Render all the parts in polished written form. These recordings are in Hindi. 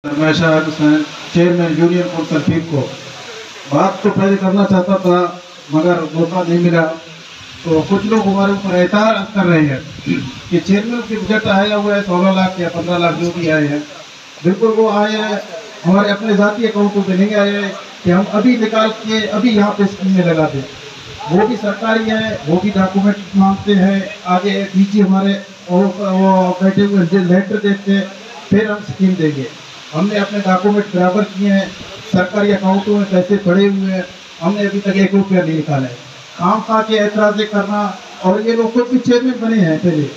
रमेशा हुसैन, चेयरमैन यूनियन काउंसिल फीड को बात तो पहले करना चाहता था मगर मौका नहीं मिला। तो कुछ लोग हमारे ऊपर एतराज कर रहे हैं कि चेयरमैन के बजट आया हुआ है 16 लाख या 15 लाख जो भी आए हैं, बिल्कुल वो आए हैं हमारे अपने जाती अकाउंटों पे नहीं आए हैं कि हम अभी निकाल के अभी यहाँ पे स्कीम में लगा दें। वो भी सरकारी है, वो भी डॉक्यूमेंट मांगते हैं, आगे पीछे हमारे वो बैठे हुए लेटर देते हैं, फिर हम स्कीम देंगे। हमने अपने डॉक्यूमेंट बराबर किए हैं, सरकारी अकाउंटों में पैसे पड़े हुए हैं, हमने अभी तक 1 रुपया नहीं निकाला है। काम खा के ऐतराज़ करना, और ये लोग खुद भी चेयरमैन बने हैं पहले,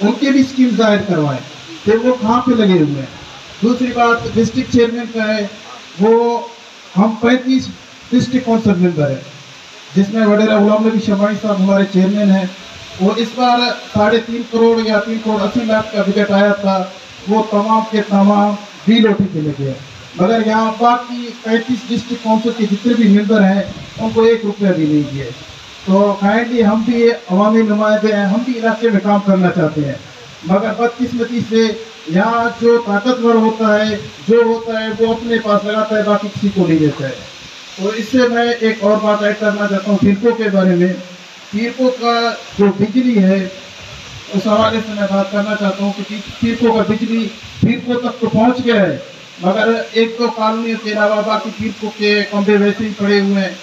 उनके भी स्कीम जाहिर करवाएं, फिर वो कहाँ पे लगे हुए हैं। दूसरी बात डिस्ट्रिक्ट चेयरमैन का है, वो हम 35 डिस्ट्रिक्ट काउंसिल मेंबर है, जिसमें वडेरा गुलाम नबी शमाई साहब हमारे चेयरमैन हैं। वो इस बार 3.5 करोड़ या 3 करोड़ 80 लाख का बजट आया था, वो तमाम के तमाम बीलोटी पे लगे हैं। मगर यहाँ बाकी 35 डिस्ट्रिक्ट काउंसिल के जितने भी मेंबर हैं उनको 1 रुपया भी नहीं दिए। तो काइंडली हम भी अवामी नुमाइंदे हैं, हम भी इलाके में काम करना चाहते हैं, मगर बदकिस्मती से यहाँ जो ताकतवर होता है, जो होता है वो अपने पास लगाता है, बाकी किसी को नहीं देता है। तो इससे मैं एक और बात ऐड करना चाहता हूँ फिरकों के बारे में। फिरकों का जो बिजली है उस हवाले से मैं बात करना चाहता हूँ कि फिरकों का बिजली फिरकों तक तो पहुँच गया है, मगर 1-2 कॉलोनियों के अलावा बाकी फिरकों के खंभे वैसे ही पड़े हुए हैं।